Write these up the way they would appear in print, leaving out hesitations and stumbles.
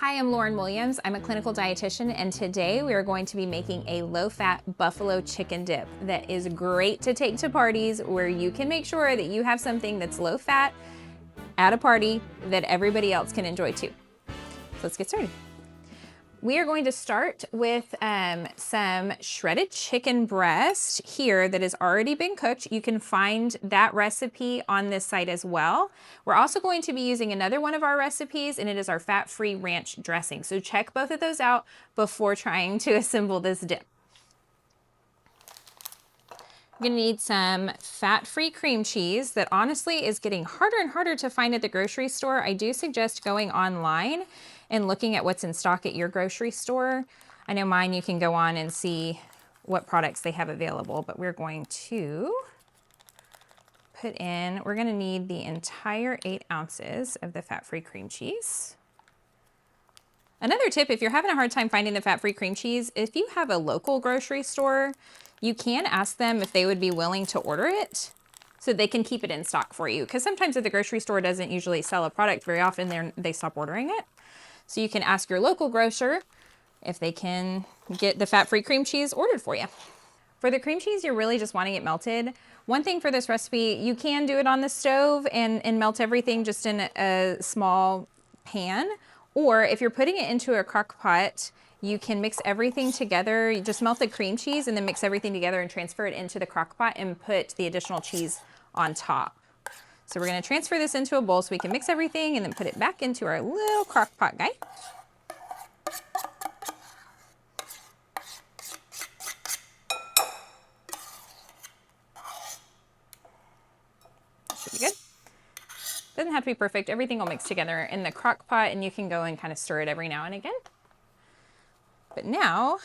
Hi, I'm Lauren Williams. I'm a clinical dietitian, and today we are going to be making a low-fat buffalo chicken dip that is great to take to parties where you can make sure that you have something that's low-fat at a party that everybody else can enjoy too. So let's get started. We are going to start with some shredded chicken breast here that has already been cooked. You can find that recipe on this site as well. We're also going to be using another one of our recipes, and it is our fat-free ranch dressing. So check both of those out before trying to assemble this dip. You're gonna need some fat-free cream cheese that honestly is getting harder and harder to find at the grocery store. I do suggest going online and looking at what's in stock at your grocery store. I know mine, you can go on and see what products they have available, but we're going to we're gonna need the entire 8 ounces of the fat-free cream cheese. Another tip, if you're having a hard time finding the fat-free cream cheese, if you have a local grocery store, you can ask them if they would be willing to order it so they can keep it in stock for you. Because sometimes if the grocery store doesn't usually sell a product, very often they stop ordering it. So you can ask your local grocer if they can get the fat-free cream cheese ordered for you. For the cream cheese, you're really just wanting it melted. One thing for this recipe, you can do it on the stove and melt everything just in a small pan. Or if you're putting it into a crock pot, you can mix everything together. You just melt the cream cheese and then mix everything together and transfer it into the crock pot and put the additional cheese on top. So we're gonna transfer this into a bowl so we can mix everything and then put it back into our little crock pot guy. Should be good. Doesn't have to be perfect. Everything will mix together in the crock pot and you can go and kind of stir it every now and again. But now,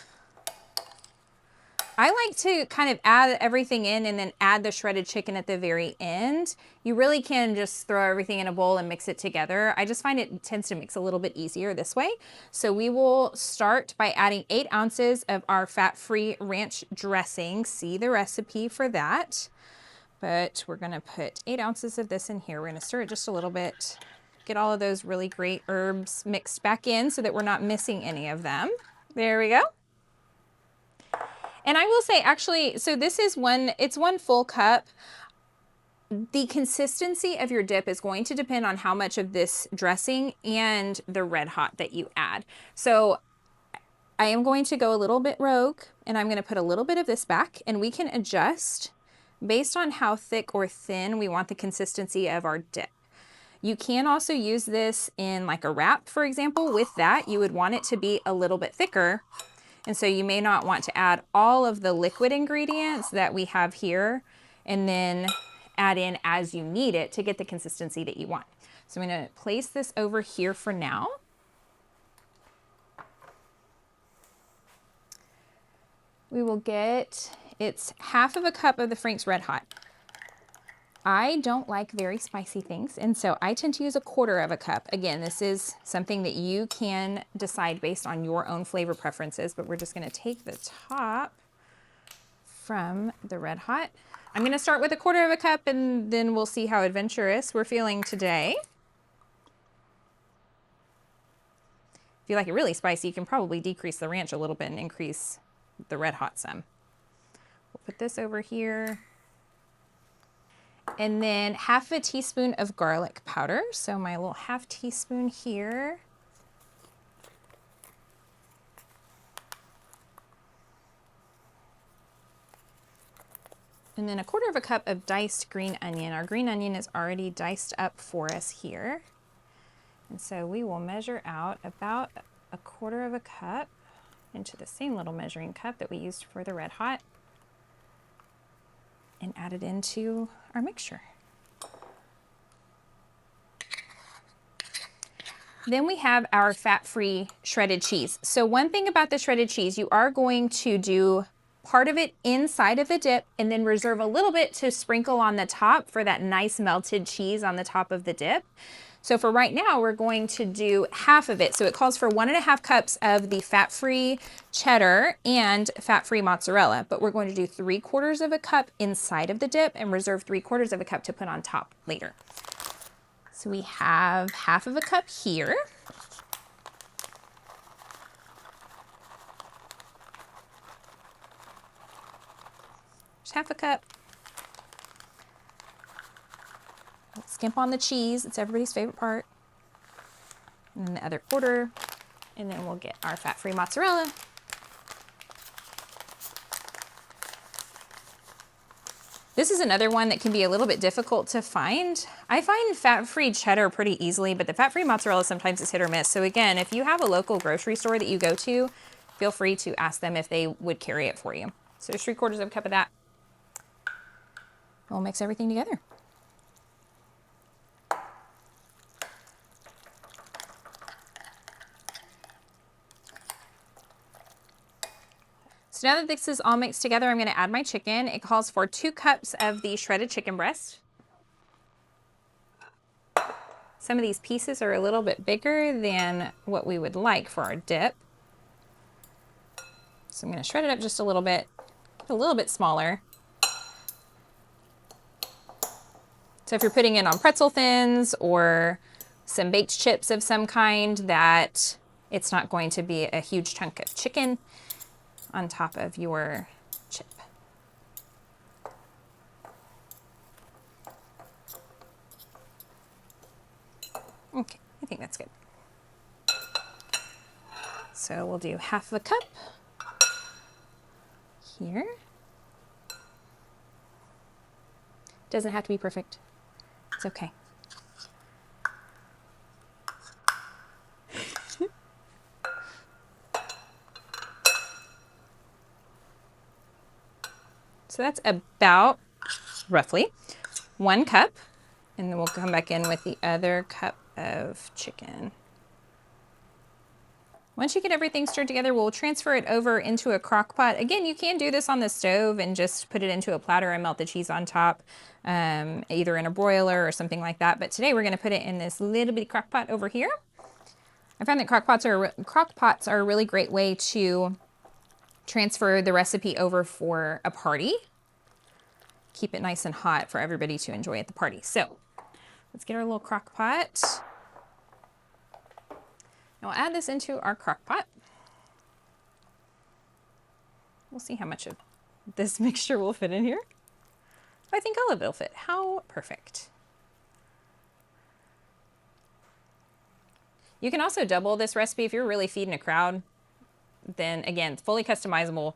I like to kind of add everything in and then add the shredded chicken at the very end. You really can just throw everything in a bowl and mix it together. I just find it tends to mix a little bit easier this way. So we will start by adding 8 ounces of our fat-free ranch dressing. See the recipe for that. But we're gonna put 8 ounces of this in here. We're gonna stir it just a little bit, get all of those really great herbs mixed back in so that we're not missing any of them. There we go. And I will say, actually, so this is it's 1 full cup. The consistency of your dip is going to depend on how much of this dressing and the Red Hot that you add. So I am going to go a little bit rogue and I'm gonna put a little bit of this back and we can adjust based on how thick or thin we want the consistency of our dip. You can also use this in like a wrap, for example. With that, you would want it to be a little bit thicker. And so you may not want to add all of the liquid ingredients that we have here and then add in as you need it to get the consistency that you want. So I'm gonna place this over here for now. We will get, it's half of a cup of the Frank's Red Hot. I don't like very spicy things, and so I tend to use 1/4 of a cup. Again, this is something that you can decide based on your own flavor preferences, but we're just gonna take the top from the Red Hot. I'm gonna start with 1/4 of a cup and then we'll see how adventurous we're feeling today. If you like it really spicy, you can probably decrease the ranch a little bit and increase the Red Hot some. We'll put this over here. And then 1/2 teaspoon of garlic powder. So my little 1/2 teaspoon here. And then 1/4 of a cup of diced green onion. Our green onion is already diced up for us here. And so we will measure out about 1/4 of a cup into the same little measuring cup that we used for the Red Hot and add it into our mixture. Then we have our fat-free shredded cheese. So one thing about the shredded cheese, you are going to do part of it inside of the dip and then reserve a little bit to sprinkle on the top for that nice melted cheese on the top of the dip. So for right now, we're going to do half of it. So it calls for 1.5 cups of the fat-free cheddar and fat-free mozzarella, but we're going to do 3/4 of a cup inside of the dip and reserve 3/4 of a cup to put on top later. So we have 1/2 of a cup here. Just half a cup. Skimp on the cheese. It's everybody's favorite part. And then the other quarter. And then we'll get our fat-free mozzarella. This is another one that can be a little bit difficult to find. I find fat-free cheddar pretty easily, but the fat-free mozzarella sometimes is hit or miss. So again, if you have a local grocery store that you go to, feel free to ask them if they would carry it for you. So there's 3/4 of a cup of that. We'll mix everything together. So now that this is all mixed together, I'm going to add my chicken. It calls for 2 cups of the shredded chicken breast. Some of these pieces are a little bit bigger than what we would like for our dip. So I'm going to shred it up just a little bit smaller. So if you're putting it on pretzel thins or some baked chips of some kind, that it's not going to be a huge chunk of chicken on top of your chip. Okay, I think that's good. So we'll do half a cup here. Doesn't have to be perfect. It's okay. So that's about roughly 1 cup. And then we'll come back in with the other cup of chicken. Once you get everything stirred together, we'll transfer it over into a crock pot. Again, you can do this on the stove and just put it into a platter and melt the cheese on top, either in a broiler or something like that. But today we're going to put it in this little bitty crock pot over here. I found that crock pots are a really great way to transfer the recipe over for a party. Keep it nice and hot for everybody to enjoy at the party. So let's get our little crock pot. And we'll add this into our crock pot. We'll see how much of this mixture will fit in here. I think all of it will fit. How perfect. You can also double this recipe if you're really feeding a crowd. Then again, it's fully customizable.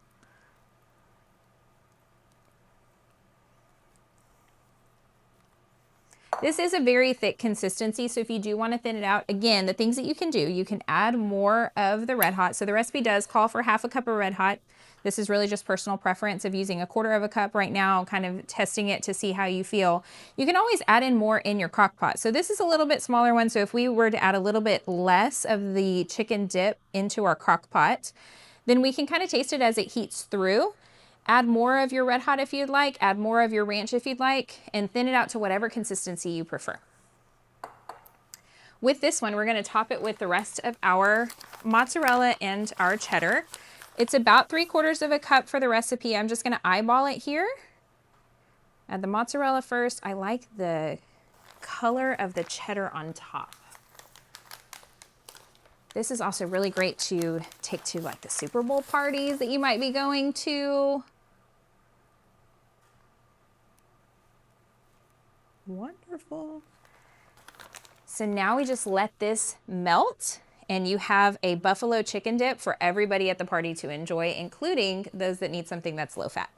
This is a very thick consistency, so if you do want to thin it out, again, the things that you can do, you can add more of the Red Hot. So the recipe does call for half a cup of Red Hot. This is really just personal preference of using 1/4 of a cup right now, kind of testing it to see how you feel. You can always add in more in your crock pot. So this is a little bit smaller one, so if we were to add a little bit less of the chicken dip into our crock pot, then we can kind of taste it as it heats through. Add more of your Red Hot if you'd like, add more of your ranch if you'd like, and thin it out to whatever consistency you prefer. With this one, we're going to top it with the rest of our mozzarella and our cheddar. It's about 3/4 of a cup for the recipe. I'm just going to eyeball it here. Add the mozzarella first. I like the color of the cheddar on top. This is also really great to take to like the Super Bowl parties that you might be going to. Wonderful. So now we just let this melt and you have a buffalo chicken dip for everybody at the party to enjoy, including those that need something that's low fat.